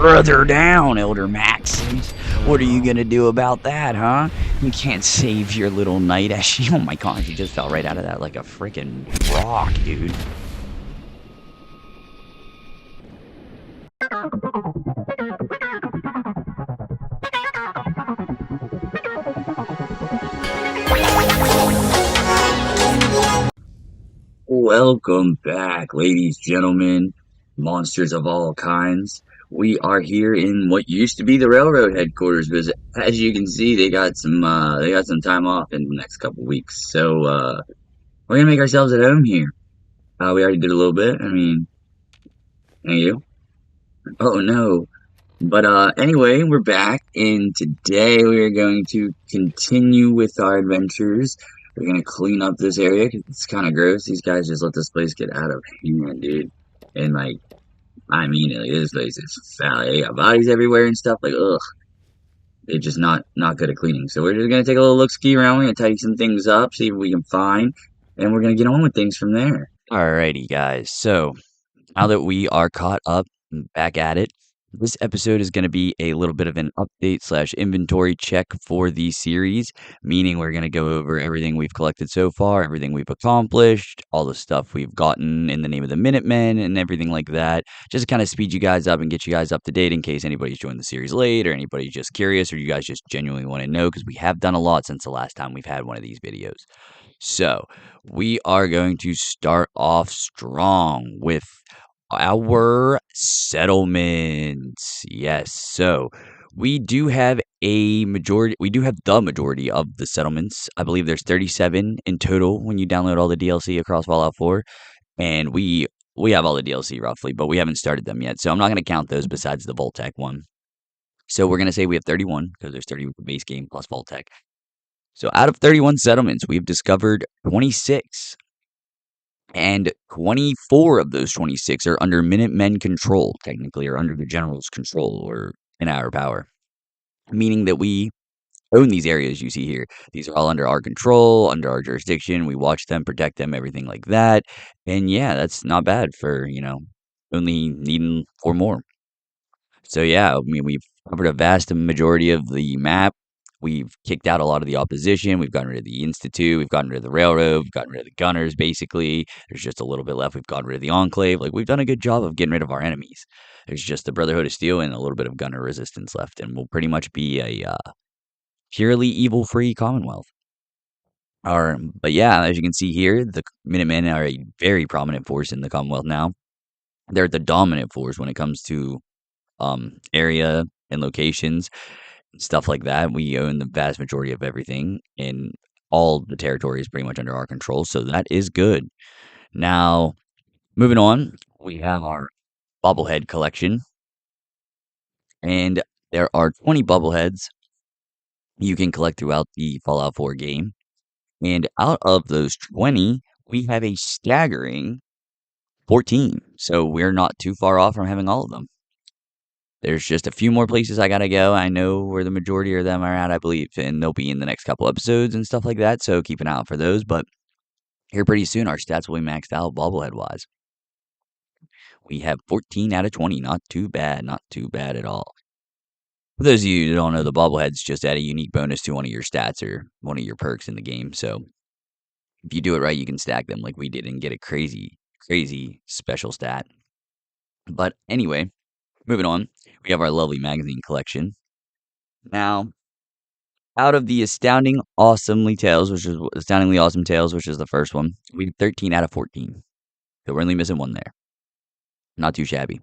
brother down, Elder Maxis. What are you gonna do about that, huh? You can't save your little knight as she. Oh my god, she just fell right out of that like a freaking rock, dude. Welcome back, ladies, gentlemen, monsters of all kinds. We are here in what used to be the railroad headquarters, but as you can see, they got some time off in the next couple weeks. So we're gonna make ourselves at home here. We already did a little bit. I mean, thank you. Oh no. But anyway, we're back, and today we are going to continue with our adventures. We're gonna clean up this area 'cause it's kind of gross. These guys just let this place get out of hand, dude. And like, I mean, like, this place is foul. They got bodies everywhere and stuff. Like, ugh, they're just not good at cleaning. So we're just gonna take a little look ski around. We're gonna tidy some things up, see what we can find, and we're gonna get on with things from there. Alrighty, guys. So now that we are caught up and back at it, this episode is going to be a little bit of an update slash inventory check for the series, meaning we're going to go over everything we've collected so far, everything we've accomplished, all the stuff we've gotten in the name of the Minutemen, and everything like that. Just to kind of speed you guys up and get you guys up to date in case anybody's joined the series late or anybody's just curious or you guys just genuinely want to know because we have done a lot since the last time we've had one of these videos. So, we are going to start off strong with our settlements. Yes, so we do have the majority of the settlements. I believe there's 37 in total when you download all the DLC across Fallout 4, and we have all the DLC roughly, but we haven't started them yet. So I'm not going to count those besides the Voltec one. So we're going to say we have 31 because there's 30 with the base game plus Voltec. So out of 31 settlements, we've discovered 26. And 24 of those 26 are under Minutemen control, technically, or under the General's control, or in our power. Meaning that we own these areas you see here. These are all under our control, under our jurisdiction. We watch them, protect them, everything like that. And yeah, that's not bad for, only needing 4 more. So yeah, I mean, we've covered a vast majority of the map. We've kicked out a lot of the opposition. We've gotten rid of the Institute. We've gotten rid of the railroad. We've gotten rid of the gunners, basically. There's just a little bit left. We've gotten rid of the Enclave. Like, we've done a good job of getting rid of our enemies. There's just the Brotherhood of Steel and a little bit of gunner resistance left. And we'll pretty much be a purely evil-free Commonwealth. But yeah, as you can see here, the Minutemen are a very prominent force in the Commonwealth now. They're the dominant force when it comes to area and locations. Stuff like that. We own the vast majority of everything, and all the territory is pretty much under our control, so that is good. Now, moving on, we have our bobblehead collection, and there are 20 bobbleheads you can collect throughout the Fallout 4 game, and out of those 20, we have a staggering 14, so we're not too far off from having all of them. There's just a few more places I gotta go. I know where the majority of them are at, I believe, and they'll be in the next couple episodes and stuff like that, so keep an eye out for those. But here pretty soon, our stats will be maxed out bobblehead-wise. We have 14 out of 20. Not too bad. Not too bad at all. For those of you who don't know, the bobbleheads just add a unique bonus to one of your stats or one of your perks in the game. So if you do it right, you can stack them like we did and get a crazy, crazy special stat. But anyway, moving on, we have our lovely magazine collection. Now, out of the Astoundingly Awesome Tales, which is the first one, we have 13 out of 14. So we're only missing one there. Not too shabby.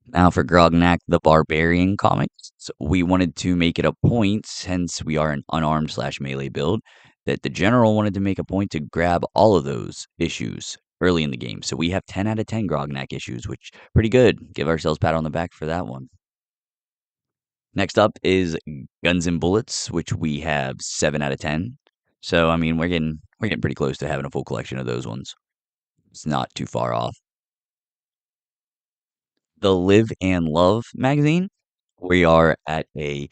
Now for Grognak the Barbarian comics, so we wanted to make it a point, since we are an unarmed / melee build, that the General wanted to make a point to grab all of those issues early in the game. So we have 10 out of 10 Grognak issues, which pretty good. Give ourselves a pat on the back for that one. Next up is Guns and Bullets, which we have 7 out of 10. So I mean, we're getting pretty close to having a full collection of those ones. It's not too far off. The Live and Love magazine, we are at a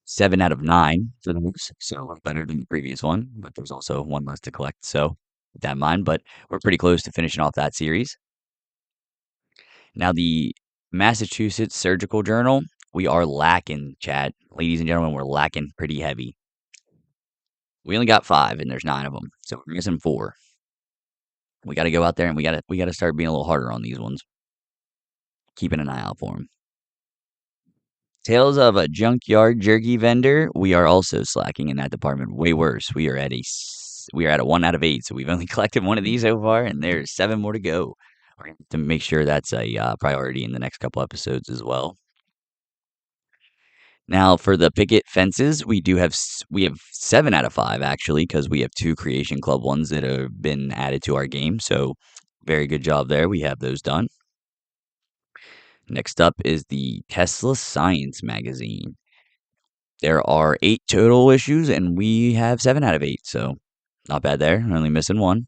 7 out of 9 for those, so better than the previous one, but there's also one less to collect, so keep that in mind, but we're pretty close to finishing off that series. Now, the Massachusetts Surgical Journal. We are lacking, chat. Ladies and gentlemen, we're lacking pretty heavy. We only got 5, and there's 9 of them, so we're missing 4. We got to go out there and we got to start being a little harder on these ones. Keeping an eye out for them. Tales of a junkyard jerky vendor. We are also slacking in that department. Way worse. We are at a 1 out of 8, so we've only collected 1 of these so far, and there's 7 more to go. We're going to have to make sure that's a priority in the next couple episodes as well. Now for the picket fences, we have 7 out of 5 actually, because we have 2 Creation Club ones that have been added to our game. So very good job there. We have those done. Next up is the Tesla Science magazine. There are 8 total issues, and we have 7 out of 8. So not bad there. Only missing 1.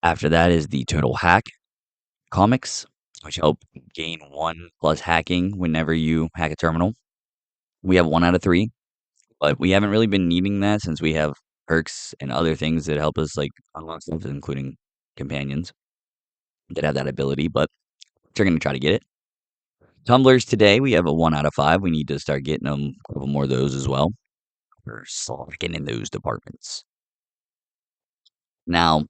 After that is the Total Hack comics, which help gain 1 plus hacking whenever you hack a terminal. We have 1 out of 3. But we haven't really been needing that since we have perks and other things that help us, like, unlock stuff, including companions that have that ability, but we're gonna try to get it. Tumblers today, we have a 1 out of 5. We need to start getting them a couple more of those as well. We're slacking in those departments. Now,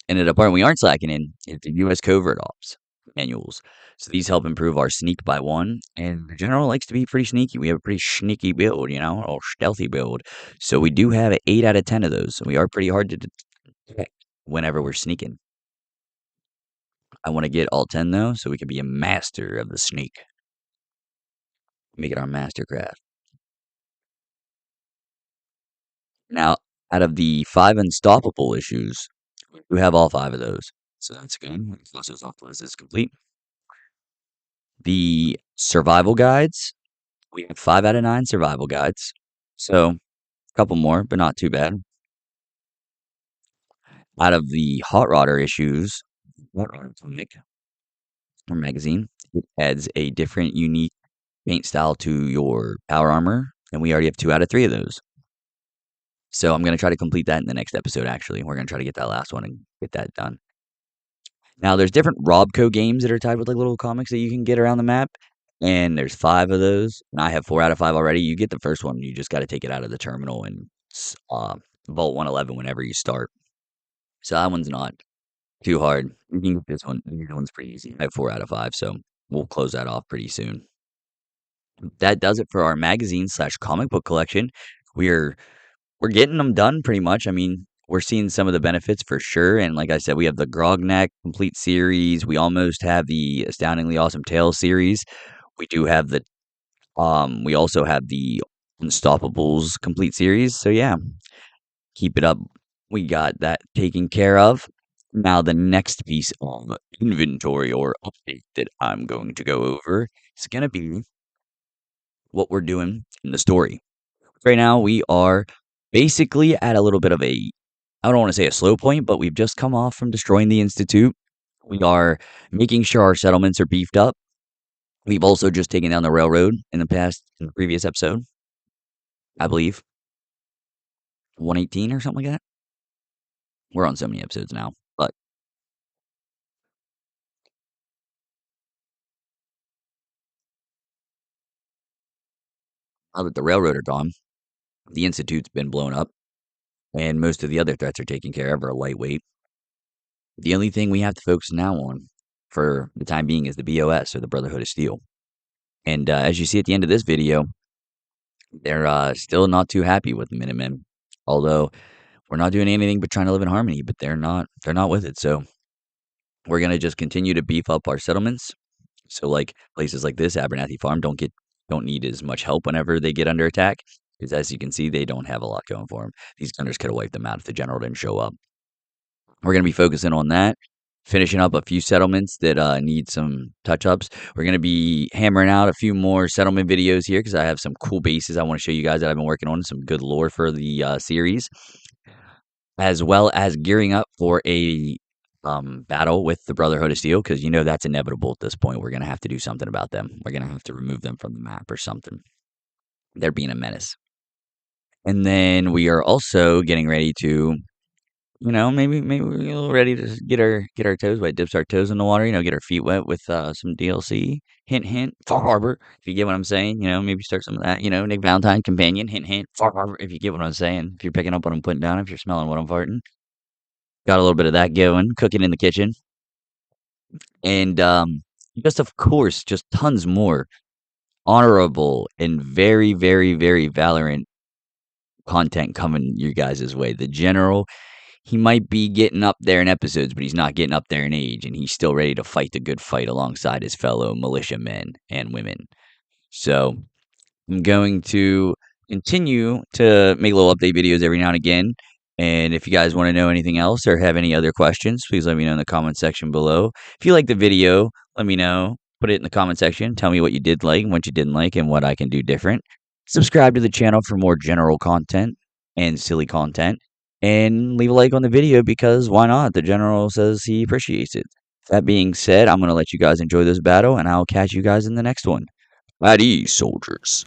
in a department we aren't slacking in is the U.S. Covert Ops manuals. So these help improve our sneak by 1, and the general likes to be pretty sneaky. We have a pretty sneaky build, or stealthy build. So we do have 8 out of 10 of those. So we are pretty hard to detect whenever we're sneaking. I want to get all 10 though, so we can be a master of the sneak. Make it our mastercraft. Now, out of the 5 unstoppable issues, we have all 5 of those. So that's good. Cross those off the list is complete. The survival guides, we have 5 out of 9 survival guides. So a couple more, but not too bad. Out of the hot rodder issues, hot rodder comic or magazine, it adds a different, unique paint style to your power armor, and we already have 2 out of 3 of those. So I'm gonna try to complete that in the next episode. Actually, we're gonna try to get that last one and get that done. Now, there's different Robco games that are tied with like little comics that you can get around the map, and there's 5 of those, and I have 4 out of 5 already. You get the first one, you just got to take it out of the terminal and Vault 111 whenever you start. So that one's not too hard. You can get this one. This one's pretty easy. I have 4 out of 5, so we'll close that off pretty soon. That does it for our magazine slash comic book collection. We're getting them done pretty much. I mean, we're seeing some of the benefits for sure. And like I said, we have the Grognak complete series. We almost have the Astoundingly Awesome Tales series. We do have we also have the Unstoppables complete series. So yeah, keep it up. We got that taken care of. Now the next piece of inventory or update that I'm going to go over is going to be what we're doing in the story. Right now, we are basically at a little bit of I don't want to say a slow point, but we've just come off from destroying the Institute. We are making sure our settlements are beefed up. We've also just taken down the railroad in the previous episode, I believe. 118 or something like that. We're on so many episodes now, but now that the railroad are gone, the Institute's been blown up, and most of the other threats are taken care of, are lightweight. The only thing we have to focus now on for the time being is the BOS, or the Brotherhood of Steel. And as you see at the end of this video, they're still not too happy with the Minutemen. Although we're not doing anything but trying to live in harmony, but they're not with it. So we're gonna just continue to beef up our settlements. So like places like this, Abernathy Farm, don't need as much help whenever they get under attack. Because as you can see, they don't have a lot going for them. These gunners could have wiped them out if the general didn't show up. We're gonna be focusing on that. Finishing up a few settlements that need some touch-ups. We're going to be hammering out a few more settlement videos here because I have some cool bases I want to show you guys that I've been working on, some good lore for the series, as well as gearing up for a battle with the Brotherhood of Steel, because that's inevitable at this point. We're going to have to do something about them. We're going to have to remove them from the map or something. They're being a menace. And then we are also getting ready to maybe we're a little ready to get our toes wet, dips our toes in the water, get our feet wet with some DLC. Hint, hint, Far Harbor, if you get what I'm saying. Maybe start some of that. Nick Valentine companion. Hint, hint, Far Harbor, if you get what I'm saying. If you're picking up what I'm putting down, if you're smelling what I'm farting, got a little bit of that going, cooking in the kitchen, and just of course, just tons more honorable and very, very, very Valorant content coming your guys' way. The General, he might be getting up there in episodes, but he's not getting up there in age, and he's still ready to fight the good fight alongside his fellow militiamen and women. So I'm going to continue to make little update videos every now and again. And if you guys want to know anything else or have any other questions, please let me know in the comment section below. If you like the video, let me know. Put it in the comment section. Tell me what you did like and what you didn't like and what I can do different. Subscribe to the channel for more general content and silly content. And leave a like on the video because why not? The general says he appreciates it. That being said, I'm going to let you guys enjoy this battle and I'll catch you guys in the next one. At ease, soldiers.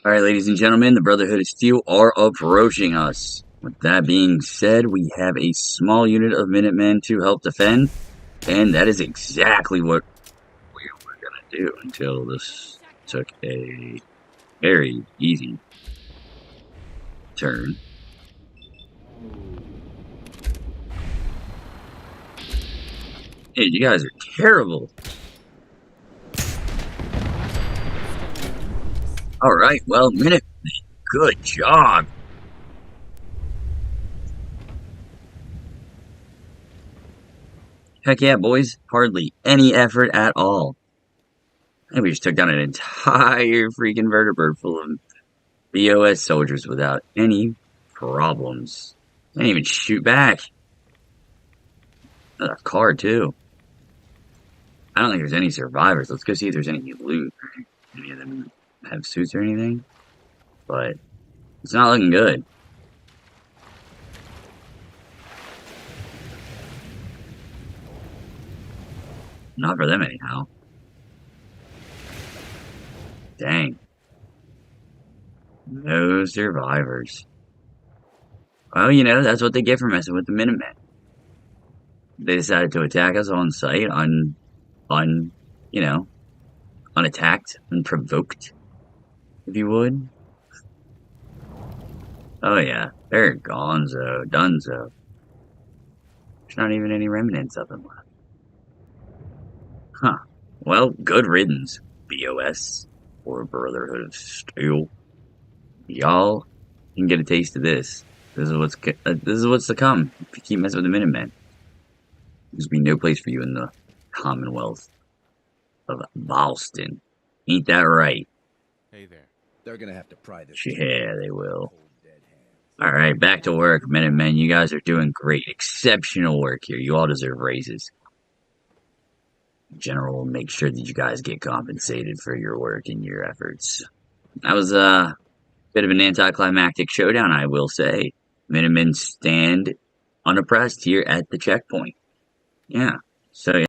Alright, ladies and gentlemen, the Brotherhood of Steel are approaching us. With that being said, we have a small unit of Minutemen to help defend, and that is exactly what we were going to do until this took a very easy turn. Hey, you guys are terrible. Alright, well, Minutemen, good job. Heck yeah, boys. Hardly any effort at all. And we just took down an entire freaking vertibird full of BOS soldiers without any problems. Didn't even shoot back. Another car, too. I don't think there's any survivors. Let's go see if there's any loot. Any of them have suits or anything. But it's not looking good. Not for them, anyhow. Dang. No survivors. Well, you know, that's what they get for messing with the Minutemen. They decided to attack us on sight, you know, unattacked, unprovoked, if you would. Oh yeah, they're gonzo, dunzo. There's not even any remnants of them left. Huh. Well, good riddance, BOS, or Brotherhood of Steel. Y'all can get a taste of this. This is what's to come if you keep messing with the Minutemen. There's be no place for you in the Commonwealth of Boston. Ain't that right? Hey there. They're gonna have to pry this. Yeah, they will. Alright, back to work, Minutemen. You guys are doing great. Exceptional work here. You all deserve raises. General will make sure that you guys get compensated for your work and your efforts. That was a bit of an anticlimactic showdown, I will say. Minutemen stand unoppressed here at the checkpoint. Yeah, so yeah.